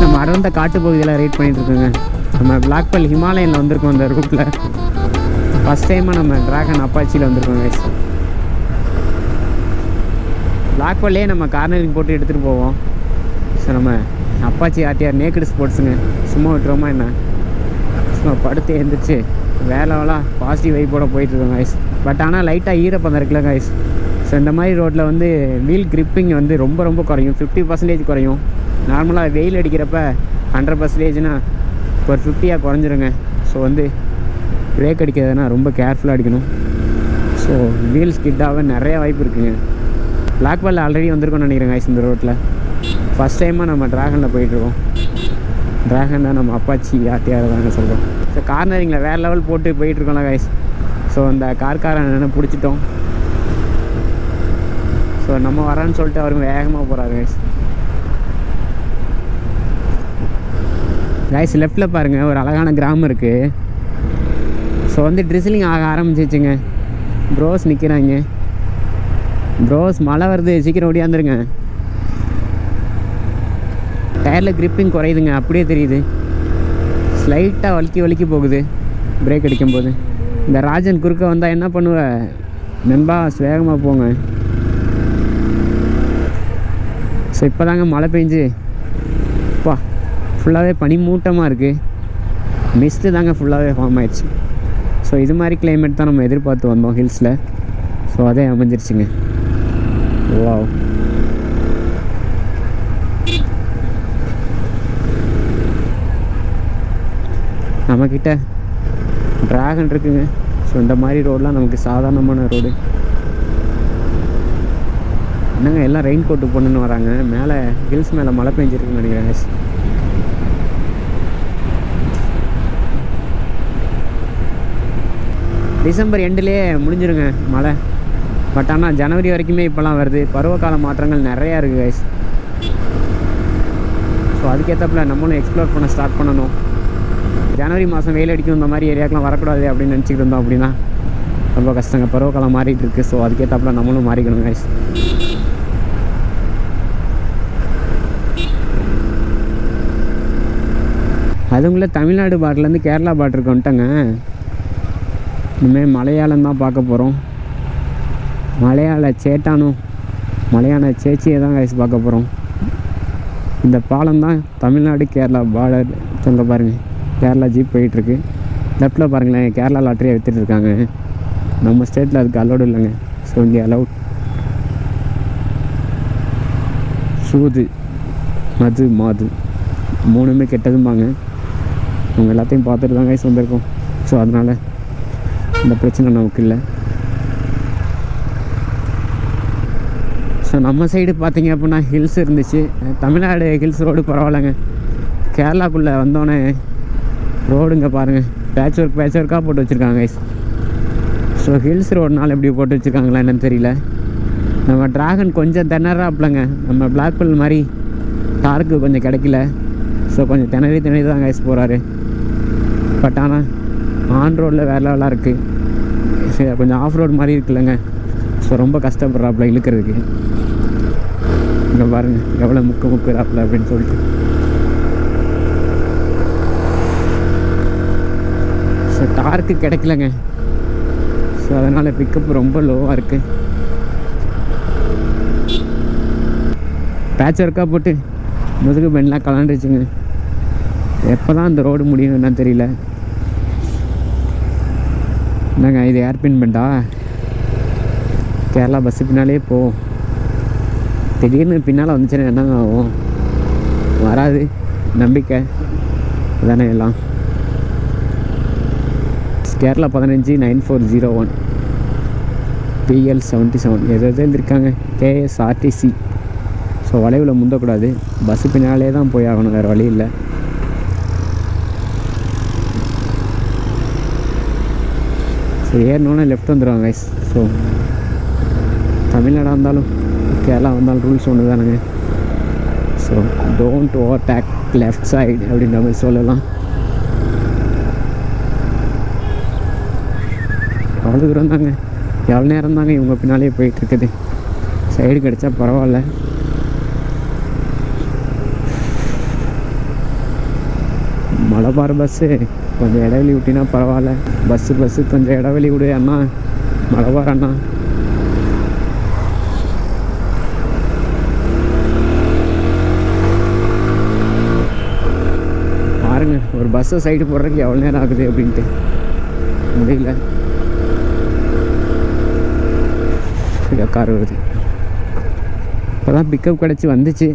நம்ம அடர்ந்த காட்டு பகுதியில் ரைட் பண்ணிட்டு இருக்கோங்க. நம்ம பிளாக் பெல் ஹிமாலயனில் வந்திருக்கோம். அந்த ரூட்டில் ஃபஸ்ட் டைமாக நம்ம டிராகன் அப்பாச்சியில் வந்திருக்கோம் கைஸ். பிளாக் பெல்லே நம்ம கார்னரிங் போட்டு எடுத்துகிட்டு போவோம். ஸோ நம்ம அப்பாச்சி ஆர்டிஆர் நேக்கடு ஸ்போர்ட்ஸுங்க. சும்மா விட்டுருவோமா என்ன, சும்மா படுத்து எழுந்திரிச்சு வேலைவெல்லாம் பாசிட்டிவ் வைப்போட போயிட்டுருக்கோம் கைஸ். பட் ஆனால் லைட்டாக ஈரப்பதம் இருக்குல்ல கைஸ். ஸோ இந்த மாதிரி ரோட்டில் வந்து வீல் கிரிப்பிங் வந்து ரொம்ப ரொம்ப குறையும், 50% குறையும். நார்மலாக வெயில் அடிக்கிறப்ப 100%னா ஒரு 50 குறைஞ்சிருங்க. ஸோ வந்து பிரேக் அடிக்கிறதுனா ரொம்ப கேர்ஃபுல்லாக அடிக்கணும். ஸோ வீல் ஸ்கிட்டாக நிறைய வாய்ப்பு இருக்குங்க. பிளாக் பெல் ஆல்ரெடி வந்திருக்கோம்னு நினைக்கிறேன் கைஸ். இந்த ரோட்டில் ஃபஸ்ட் டைமாக நம்ம டிராகனில் போயிட்டுருக்கோம். டிராகன் தான் நம்ம அப்பாச்சி ஆர்டிஆர் தாங்க சொல்கிறோம். ஸோ கார்னரிங்கில் வேறு லெவல் போட்டு போயிட்டுருக்கோம்ல கைஸ். ஸோ அந்த கார்காரன் பிடிச்சிட்டோம். ஸோ நம்ம வரான்னு சொல்லிட்டு அவருக்கு வேகமாக போகிறாரு கைஸ். கைஸ் லெஃப்ட்டில் பாருங்கள் ஒரு அழகான கிராமம் இருக்குது. ஸோ வந்து ட்ரிஸ்லிங் ஆக ஆரம்பிச்சிச்சுங்க. ப்ரோஸ் நிற்கிறாங்க. ப்ரோஸ் மழை வருது, சீக்கிரம் ஓடியாந்துருங்க. டயரில் கிரிப்பிங் குறையுதுங்க, அப்படியே தெரியுது. ஸ்லைட்டாக வலிக்கி போகுது பிரேக் அடிக்கும்போது. இந்த ராஜன் குறுக்க வந்தால் என்ன பண்ணுவ நண்பா, வேகமாக போங்க. ஸோ இப்போ தாங்க மழை பெஞ்சு அப்பா ஃபுல்லாகவே பனிமூட்டமாக இருக்குது. மிஸ்ட்டு தாங்க ஃபுல்லாகவே ஃபார்ம் ஆயிடுச்சு. ஸோ இது மாதிரி கிளைமேட் தான் நம்ம எதிர்பார்த்து வந்தோம் ஹில்ஸில். ஸோ அதே அமைஞ்சிருச்சுங்க. வாவ். நம்மக்கிட்ட டிராகன் இருக்குங்க. ஸோ இந்த மாதிரி ரோடெலாம் நமக்கு சாதாரணமான ரோடு. என்னங்க எல்லாம் ரெயின் கோட்டு போட்டுன்னு வராங்க. மேலே ஹில்ஸ் மேலே மழை பெஞ்சிருக்குன்னு நினைக்கிறேன். டிசம்பர் எண்டுலேயே முடிஞ்சிருங்க மழை. பட் ஆனால் ஜனவரி வரைக்குமே இப்போலாம் வருது. பருவகால மாற்றங்கள் நிறையா இருக்குது கைஸ். ஸோ அதுக்கேற்றப்பில் நம்மளும் எக்ஸ்ப்ளோர் பண்ண ஸ்டார்ட் பண்ணணும். ஜனவரி மாதம் வெயில் அடிக்கும், இந்த மாதிரி ஏரியாக்கெலாம் வரக்கூடாது அப்படின்னு நினச்சிக்கிட்டு இருந்தோம். அப்படின்னா ரொம்ப கஷ்டங்க. பருவகாலம் மாறிட்டு இருக்குது. ஸோ அதுக்கேற்றப்பில் நம்மளும் மாறிக்கணும் கைஸ். அதுக்குள்ளே தமிழ்நாடு பார்டர்லேருந்து கேரளா பார்டருக்கு வந்துட்டேங்க. இனிமேல் மலையாளம் தான் பார்க்க போகிறோம். மலையாள சேட்டானும் மலையாள சேச்சியை தான் கைஸ் பார்க்க போகிறோம். இந்த பாலம் தான் தமிழ்நாடு கேரளா பார்டர். சொல்ல பாருங்கள், கேரளா ஜீப் போயிட்டுருக்கு. லெஃப்ட்டில் பாருங்களேன், கேரளா லாட்டரியை விற்றுட்டு இருக்காங்க. நம்ம ஸ்டேட்டில் அதுக்கு அலோடு இல்லைங்க. ஸோ இங்கே அலவுட். சூது, மது, மாது மூணுமே கெட்டதும்பாங்க. அவங்க எல்லாத்தையும் பார்த்துட்டு தான் கைஸ் வந்திருக்கோம். ஸோ அதனால் இந்த பிரச்சனை நமக்கு இல்லை. ஸோ நம்ம சைடு பார்த்திங்க அப்படின்னா ஹில்ஸ் இருந்துச்சு. தமிழ்நாடு ஹில்ஸ் ரோடு பரவாயில்லைங்க. கேரளாக்குள்ளே வந்தோடனே ரோடுங்க பாருங்கள், பேட்ச் ஒர்க்காக போட்டு வச்சுருக்காங்க கைஸ். ஸோ ஹில்ஸ் ரோடுனால எப்படி போட்டு வச்சுருக்காங்களா என்னன்னு தெரியல. நம்ம டிராகன் கொஞ்சம் திணறாப்லங்க. நம்ம பிளாக் பெல் மாதிரி டார்க்கு கொஞ்சம் கிடைக்கல. ஸோ கொஞ்சம் திணறி தான் கைஸ் போகிறாரு. பட் ஆனால் ஆன் ரோடில் வேறு லெவலாக இருக்குது. கொஞ்சம் ஆஃப் ரோடு மாதிரி இருக்குல்லங்க. ஸோ ரொம்ப கஷ்டப்படுறாப்புல இழுக்கிறதுக்கு. இங்கே பாருங்கள் எவ்வளோ முக்குறாப்புல அப்படின்னு சொல்லிட்டு. ஸோ டார்க்கு கிடைக்கலங்க. ஸோ அதனால் பிக்கப் ரொம்ப லோவாக இருக்குது. பேட்ச் ஒர்க்காக போட்டு முதுகு பெண்லாம் கலண்டுருச்சுங்க. எப்போ தான் இந்த ரோடு முடியும் என்னன்னு தெரியல. என்னங்க இது ஏர்பின் பெண்டா? கேரளா பஸ்ஸு பின்னாலே போவோம். திடீர்னு பின்னால் வந்துச்சுன்னா என்னங்க ஆகும்? வராது, நம்பிக்கை தானே எல்லாம். கேரளா 15 9401 PL 77 எது இருக்காங்க. KSRTC. ஸோ வளைவில் முந்தக்கூடாது. பஸ்ஸு பின்னாலே தான் போய் ஆகணும், வேறு வழி இல்லை. ஸோ ஏறினோன்னே லெஃப்ட் வந்துடுவாங்க கைஸ். ஸோ தமிழ்நாடாக இருந்தாலும் கேரளா வந்தாலும் ரூல்ஸ் ஒன்று தானுங்க. So don't overtake left side அப்படின்ற மாதிரி சொல்லலாம். அவ்வளோ தூரம் தாங்க, எவ்வளோ நேரம் தாங்க இவங்க பின்னாலே போயிட்டுருக்குது. ஸோ சைடு கிடச்சா பரவாயில்ல. மலபார் பஸ்ஸு கொஞ்சம் இடைவெளி விட்டினா பரவாயில்ல. பஸ்ஸு கொஞ்சம் இடைவெளி விடு அண்ணா, மலபார் அண்ணா. பாருங்க, ஒரு பஸ்ஸை சைடு போடுறதுக்கு எவ்வளோ நேரம் ஆகுது அப்படின்ட்டு முடியல. கார் வருது. இப்போ தான் பிக்கப் கிடச்சி வந்துச்சு.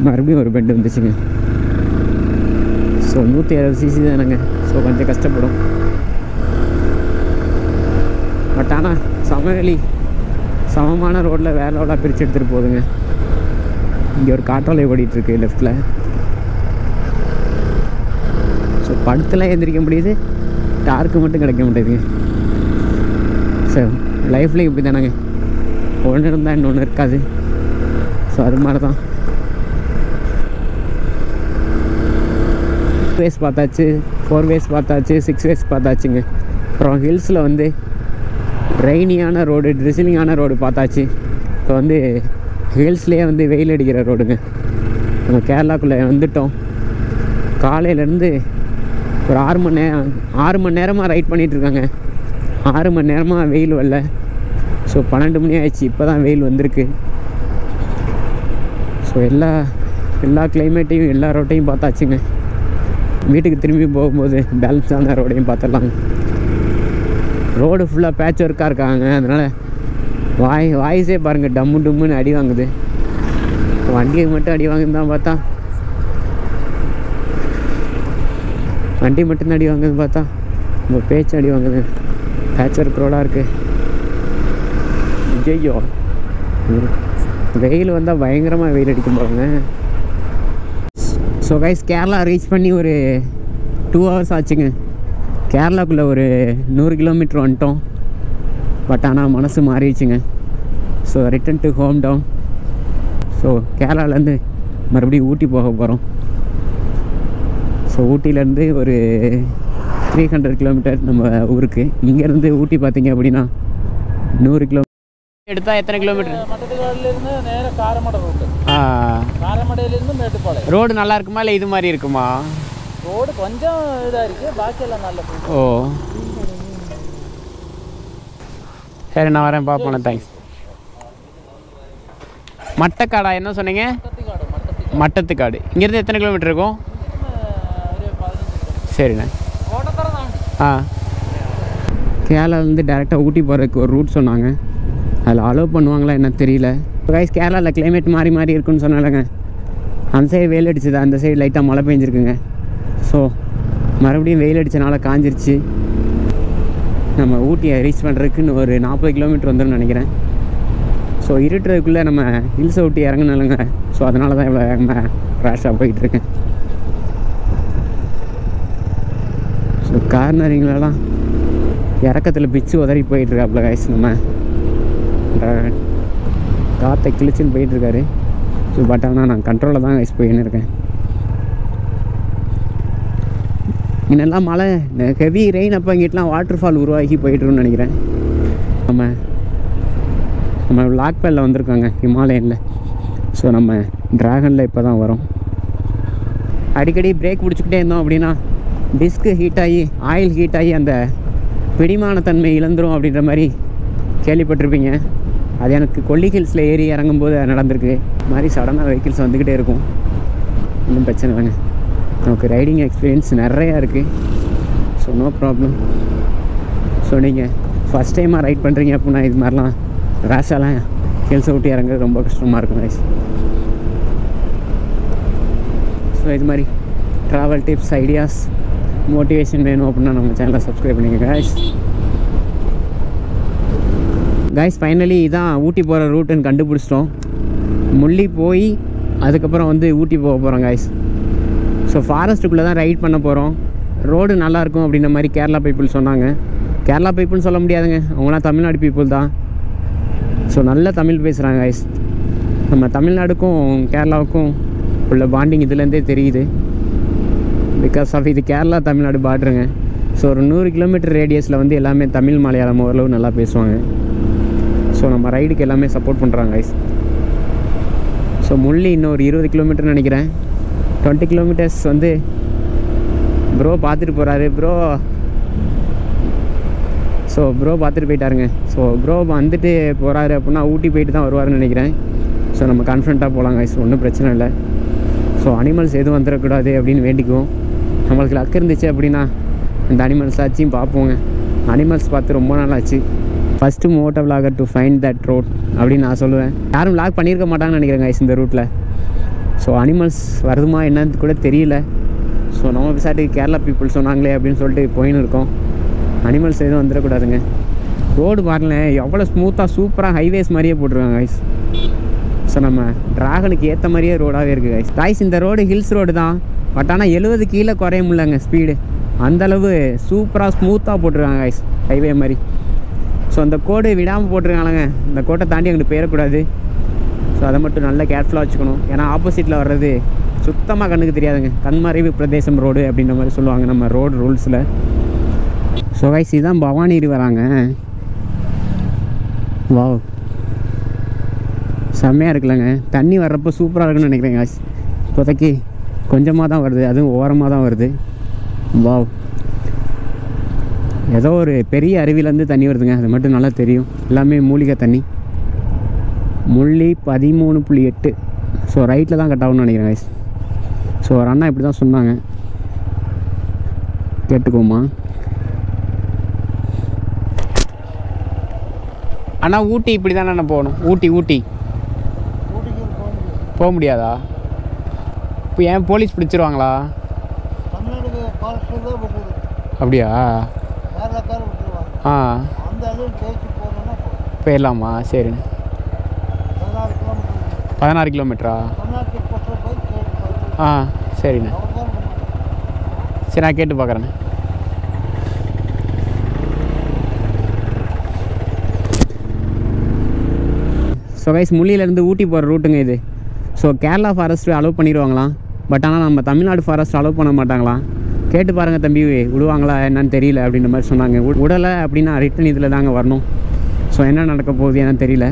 மறுபடியும் ஒரு பெண்டு வந்துச்சுங்க. ஸோ 160 cc தானேங்க. ஸோ கொஞ்சம் கஷ்டப்படும். பட் ஆனால் சமவெளி சமமான ரோட்டில் வேலை பிரித்து எடுத்துகிட்டு போகுதுங்க. இங்கே ஒரு காட்டாலை ஓடிட்டுருக்கு லெஃப்டில். ஸோ படுத்தெல்லாம் எந்திரிக்க முடியுது, டார்க்கு மட்டும் கிடைக்க முடியுதுங்க. ஸோ லைஃப்லேயும் இப்படி தானேங்க, ஒன்று இருந்தால் இன்னொன்று இருக்காது. ஸோ அது மாதிரி தான். வேஸ் பார்த்தாச்சு, 4 வேஸ் பார்த்தாச்சு, 6 வேஸ் பார்த்தாச்சுங்க. அப்புறம் ஹில்ஸில் வந்து ரெய்னியான ரோடு, ட்ரிசிலிங்கான ரோடு பார்த்தாச்சு. இப்போ வந்து ஹில்ஸ்லேயே வந்து வெயில் அடிக்கிற ரோடுங்க. நம்ம கேரளாக்குள்ளே வந்துட்டோம். காலையிலேருந்து ஒரு 6 மணி நேரமாக ரைட் பண்ணிகிட்ருக்காங்க. 6 மணி நேரமாக வெயில் வரல. ஸோ 12 மணி ஆயிடுச்சு, இப்போ தான் வெயில் வந்திருக்கு. ஸோ எல்லா கிளைமேட்டையும் எல்லா ரோட்டையும் பார்த்தாச்சுங்க. வீட்டுக்கு திரும்பி போகும்போது பேலன்ஸான ரோடையும் பார்த்துடலாம். ரோடு ஃபுல்லாக பேட்ச் ஒர்க்காக இருக்காங்க. அதனால் வாய்ஸே பாருங்கள், டம்முன்னு அடி வாங்குது. வண்டியை மட்டும் அடி வாங்குன்னு தான் பார்த்தா, வண்டி மட்டும்தான் அடி வாங்குதுன்னு பார்த்தா நம்ம பேச்சு அடி வாங்குது. பேட்ச் ஒர்க் ரோடாக இருக்குது. ஐயோ, வெயில் வந்தால் பயங்கரமாக வெயில் அடிக்கும் போகிறாங்க. ஸோ கைஸ், கேரளா ரீச் பண்ணி ஒரு 2 hours ஆச்சுங்க. கேரளாக்குள்ளே ஒரு 100 கிலோமீட்டர் வந்துட்டோம். பட் ஆனால் மனசு மாறிடுச்சுங்க. So return to hometown. So கேரளாலேருந்து மறுபடியும் ஊட்டி போக போகிறோம். ஸோ ஊட்டியிலேருந்து ஒரு 300 கிலோமீட்டர் நம்ம ஊருக்கு. இங்கேருந்து ஊட்டி பார்த்தீங்க அப்படின்னா 100 கிலோமீட்டர் எடுத்தால் எத்தனை கிலோமீட்டர்? மட்டத்துக்காடுலேருந்து நேராக காரமடை ரூட்டு. காரமடையிலேருந்து மேட்டுப்பாளையம். ரோடு நல்லா இருக்குமா இல்லை இது மாதிரி இருக்குமா? ரோடு கொஞ்சம் இதாக இருக்குது, பாக்கியெல்லாம் நல்ல. ஓ சரி, நான் வரேன், பார்ப்போம். தேங்க்ஸ். மட்டக்காடா என்ன சொன்னீங்க? மட்டத்துக்காடு. இங்கேருந்து எத்தனை கிலோமீட்டர் இருக்கும்? சரிண்ணே. ஆ, கேரளாலேருந்து டேரெக்டாக ஊட்டி போகிறதுக்கு ஒரு ரூட் சொன்னாங்க. அதில் அலோவ் பண்ணுவாங்களா என்ன தெரியல. கைஸ், கேரளாவில் கிளைமேட் மாறி இருக்குன்னு சொன்னாலங்க. அந்த சைடு வெயில் அடிச்சது, அந்த சைடு லைட்டாக மழை பெஞ்சிருக்குங்க. ஸோ மறுபடியும் வெயில் அடித்தனால காஞ்சிருச்சு. நம்ம ஊட்டியை ரீச் பண்ணுறதுக்குன்னு ஒரு 40 கிலோமீட்டர் வந்துடும் நினைக்கிறேன். ஸோ இருட்டுறதுக்குள்ளே நம்ம ஹில்ஸை விட்டு இறங்கினாலுங்க. ஸோ அதனால தான் இவ்வளோ வேகமாக ரேஷாக போயிட்டுருக்கேன். ஸோ கார்னரிங்களெல்லாம் இறக்கத்தில் பிச்சு உதறி போயிட்டுருக்காப்புல கைஸ். நம்ம காற்றை கிழிச்சுன்னு போயிட்டுருக்காரு. ஸோ பட் ஆனால் நான் கண்ட்ரோலில் தான் கைஸ் போயின்னு இருக்கேன். இன்னெல்லாம் மழை, ஹெவி ரெயின் அப்போ இங்கிட்டலாம் வாட்டர் ஃபால் உருவாகி போயிட்டுருன்னு நினைக்கிறேன். நம்ம பிளாக் பேலில் வந்திருக்காங்க, ஹிமாலயனில். ஸோ நம்ம ட்ராகனில் இப்போ தான் வரோம். அடிக்கடி பிரேக் பிடிச்சிக்கிட்டே இருந்தோம் அப்படின்னா டிஸ்க்கு ஹீட் ஆகி, ஆயில் ஹீட் ஆகி அந்த பிடிமான தன்மை இழந்துரும் அப்படின்ற மாதிரி கேள்விப்பட்டிருப்பீங்க. அது எனக்கு கொல்லி ஹில்ஸில் ஏறி இறங்கும்போது நடந்திருக்கு. இது மாதிரி சடனாக வெஹிக்கிள்ஸ் வந்துக்கிட்டே இருக்கும். ஒன்றும் பிரச்சனை இல்லைங்க, நமக்கு ரைடிங் எக்ஸ்பீரியன்ஸ் நிறையா இருக்குது. So no problem. ஸோ நீங்கள் ஃபஸ்ட் டைமாக ரைட் பண்ணுறீங்க அப்படின்னா இது மாதிரிலாம் ரேஷாலாம் ஹில்ஸை விட்டு இறங்குறது ரொம்ப கஷ்டமாக இருக்கும் கைஸ். ஸோ இது மாதிரி ட்ராவல் டிப்ஸ், ஐடியாஸ், மோட்டிவேஷன் வேணும் அப்படின்னா நம்ம சேனலை சப்ஸ்கிரைப் பண்ணிக்கோங்க கைஸ். கைஸ், ஃபைனலி இதான் ஊட்டி போகிற ரூட்டுன்னு கண்டுபிடிச்சிட்டோம். முள்ளி போய் அதுக்கப்புறம் வந்து ஊட்டி போக போகிறோம் கைஸ். ஸோ ஃபாரஸ்ட்டுக்குள்ளே தான் ரைட் பண்ண போகிறோம். ரோடு நல்லாயிருக்கும் அப்படின்ற மாதிரி கேரளா பீப்புள் சொன்னாங்க. கேரளா பீப்புள்னு சொல்ல முடியாதுங்க, அவங்களாம் தமிழ்நாடு பீப்புள் தான். ஸோ நல்ல தமிழ் பேசுகிறாங்க கைஸ். நம்ம தமிழ்நாடுக்கும் கேரளாவுக்கும் உள்ள பாண்டிங் இதுலேருந்தே தெரியுது. பிகாஸ் ஆஃப் இது கேரளா தமிழ்நாடு பார்டருங்க. ஸோ ஒரு 100 கிலோமீட்டர் ரேடியஸில் வந்து எல்லாமே தமிழ் மலையாளம் ஓரளவு நல்லா பேசுவாங்க. ஸோ நம்ம ரைடுக்கு எல்லாமே சப்போர்ட் பண்ணுறாங்க கைஸ். ஸோ முள்ளி இன்னும் ஒரு 20 கிலோமீட்டர்னு நினைக்கிறேன். 20 கிலோமீட்டர்ஸ் வந்து ப்ரோ பார்த்துட்டு போகிறாரு. ஸோ ப்ரோ பார்த்துட்டு போயிட்டாருங்க. ஸோ ப்ரோ வந்துட்டு போகிறாரு அப்படின்னா ஊட்டி போயிட்டு தான் வருவாருன்னு நினைக்கிறேன். ஸோ நம்ம கான்ஃபிடண்ட்டாக போகலாங்க. ஸோ ஒன்றும் பிரச்சனை இல்லை. ஸோ அனிமல்ஸ் எதுவும் வந்துடக்கூடாது அப்படின்னு வேண்டிக்குவோம். நம்மளுக்கு லக் இருந்துச்சு அப்படின்னா இந்த அனிமல்ஸ் ஆச்சும் பார்ப்போங்க. அனிமல்ஸ் பார்த்து ரொம்ப நாள் ஆச்சு. First moto vlogger to find that road அப்படின்னு நான் சொல்லுவேன். யாரும் விலாக் பண்ணியிருக்க மாட்டாங்கன்னு நினைக்கிறேன் கைஸ் இந்த ரூட்டில். ஸோ அனிமல்ஸ் வருதுமா என்னன்னு கூட தெரியல. ஸோ நம்ம விசாரிட்டு கேரளா பீப்புள் சொன்னாங்களே அப்படின்னு சொல்லிட்டு போயின்னு இருக்கோம். அனிமல்ஸ் எதுவும் வந்துடக்கூடாதுங்க. ரோடு பாருங்களேன் எவ்வளோ ஸ்மூத்தாக சூப்பராக ஹைவேஸ் மாதிரியே போட்டிருக்காங்க கைஸ். ஸோ நம்ம ட்ராகனுக்கு ஏற்ற மாதிரியே ரோடாகவே இருக்குது கைஸ். கைஸ் இந்த ரோடு ஹில்ஸ் ரோடு தான். பட் ஆனால் 70 கீழே குறைய முடியலங்க ஸ்பீடு. அந்தளவு சூப்பராக ஸ்மூத்தாக போட்டிருக்காங்க கைஸ் ஹைவே மாதிரி. ஸோ அந்த கோடு விடாமல் போட்டிருக்காங்களங்க. இந்த கோட்டை தாண்டி அங்கிட்டு போயிடக்கூடாது. ஸோ அதை மட்டும் நல்லா கேர்ஃபுல்லாக வச்சுக்கணும். ஏன்னா ஆப்போசிட்டில் வர்றது சுத்தமாக கண்ணுக்கு தெரியாதுங்க. கண்மறைவு பிரதேசம் ரோடு அப்படின்ற மாதிரி சொல்லுவாங்க நம்ம ரோடு ரூல்ஸில். ஸோ கைஸ் இதுதான் பவானி வராங்க. வாவ் செம்மையாக இருக்குல்லங்க. தண்ணி வர்றப்போ சூப்பராக இருக்குன்னு நினைக்கிறேன் கைஸ். இப்போதைக்கு கொஞ்சமாக தான் வருது, அதுவும் ஓரமாக தான் வருது. வாவ் ஏதோ ஒரு பெரிய அருவிலேருந்து தண்ணி வருதுங்க. அது மட்டும் நல்லா தெரியும். எல்லாமே மூலிகை தண்ணி. முள்ளி 13.8. ஸோ ரைட்டில் தான் கட் ஆகும்னு நினைக்கிறேன் கைஸ். ஸோ ஒரு அண்ணா இப்படி தான் சொன்னாங்க, கேட்டுக்கோமா. அண்ணா ஊட்டி இப்படி தானே அண்ணா போகணும்? ஊட்டி போக முடியாதா? இப்போ ஏன் போலீஸ் பிடிச்சிருவாங்களா? அப்படியா? ஆ போயிடலாமா? சரிண்ணே. 16 கிலோமீட்டரா? ஆ சரிண்ணே. சரி நான் கேட்டு பார்க்குறேண்ணே. ஸோ கைஸ் முள்ளியிலேருந்து ஊட்டி போகிற ரூட்டுங்க இது. ஸோ கேரளா ஃபாரஸ்ட்டு அலோவ் பண்ணிடுவாங்களாம். பட் ஆனால் நம்ம தமிழ்நாடு ஃபாரஸ்ட் அலோவ் பண்ண மாட்டாங்களாம். கேட்டு பாருங்கள் தம்பி, விடுவாங்களா என்னன்னு தெரியல அப்படின்ற மாதிரி சொன்னாங்க. விடலை அப்படின்னா ரிட்டன் இதில் தாங்க வரணும். ஸோ என்ன நடக்க போகுது என்னன்னு தெரியல.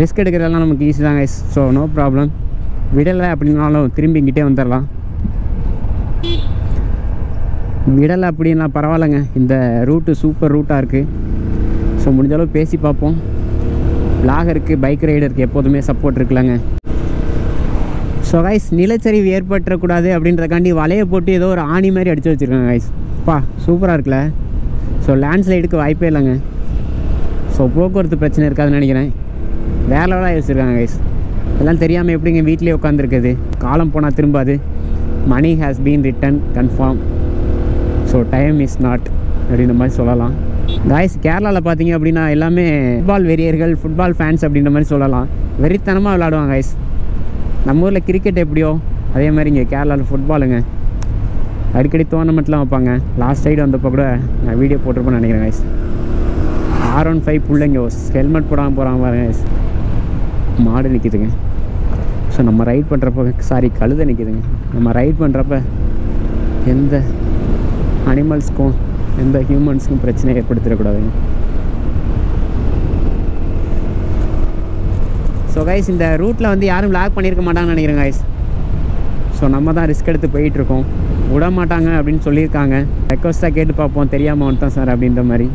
ரிஸ்க் எடுக்கிறதெல்லாம் நமக்கு ஈஸி தாங்க கைஸ். So no problem. விடலை அப்படின்னாலும் திரும்பி இங்கிட்டே வந்துடலாம். விடலை அப்படின்னா பரவாயில்லைங்க. இந்த ரூட்டு சூப்பர் ரூட்டாக இருக்குது. ஸோ முடிஞ்சளவு பேசி பார்ப்போம். விலாகருக்கு பைக் ரைடருக்கு எப்போதுமே சப்போர்ட் இருக்குல்லங்க. ஸோ கைஸ் நிலச்சரிவு ஏற்பட்டுறக்கூடாது அப்படின்றக்காண்டி வலையை போட்டு ஏதோ ஒரு ஆணி மாதிரி அடித்து வச்சுருக்காங்க கைஸ். பா சூப்பராக இருக்குல்ல. ஸோ லேண்ட்ஸ்லைடுக்கு வாய்ப்பே இல்லைங்க. ஸோ போக்குவரத்து பிரச்சனை இருக்காதுன்னு நினைக்கிறேன். வேற லெவலாக வச்சுருக்காங்க கைஸ். எல்லாம் தெரியாமல் எப்படிங்க வீட்லேயே உட்காந்துருக்குது. காலம் போனால் திரும்பாது. Money has been return confirm. So time is not அப்படின்ற மாதிரி சொல்லலாம். காய்ஸ் கேரளாவில் பார்த்தீங்க அப்படின்னா எல்லாமே ஃபுட்பால் வெறியர்கள், ஃபுட்பால் ஃபேன்ஸ் அப்படின்ற மாதிரி சொல்லலாம். வெறித்தனமாக விளாடுவாங்க காய்ஸ். நம்ம ஊரில் கிரிக்கெட் எப்படியோ அதே மாதிரி இங்கே கேரளாவில் ஃபுட்பாலுங்க. அடிக்கடி டோர்னமெண்ட்லாம் வைப்பாங்க. லாஸ்ட் சைடு வந்தப்போ கூட நான் வீடியோ போட்டிருப்பேன்னு நினைக்கிறேன் காய்ஸ். R15 பிள்ளைங்க ஹெல்மெட் போடாமல் போகிறாங்க பாருங்க காய்ஸ். மாடு நிற்கிதுங்க. ஸோ நம்ம ரைட் பண்ணுறப்ப கழுதை நிற்கிதுங்க. நம்ம ரைட் பண்ணுறப்ப எந்த அனிமல்ஸ்க்கும் எந்த ஹியூமன்ஸுக்கும் பிரச்சனை ஏற்படுத்திடக்கூடாதுங்க. ஸோ கைஸ் இந்த ரூட்டில் வந்து யாரும் விலாக் பண்ணியிருக்க மாட்டாங்கன்னு நினைக்கிறேன் கைஸ். ஸோ நம்ம தான் ரிஸ்க் எடுத்து போயிட்டுருக்கோம். விட மாட்டாங்க அப்படின்னு சொல்லியிருக்காங்க. ரெக்வஸ்ட்டாக கேட்டு பார்ப்போம். தெரியாமல் வந்துட்டோம் சார் அப்படின்ற மாதிரி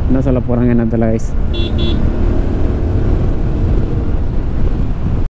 என்ன சொல்ல போகிறாங்க என்ன தெரியல கைஸ்.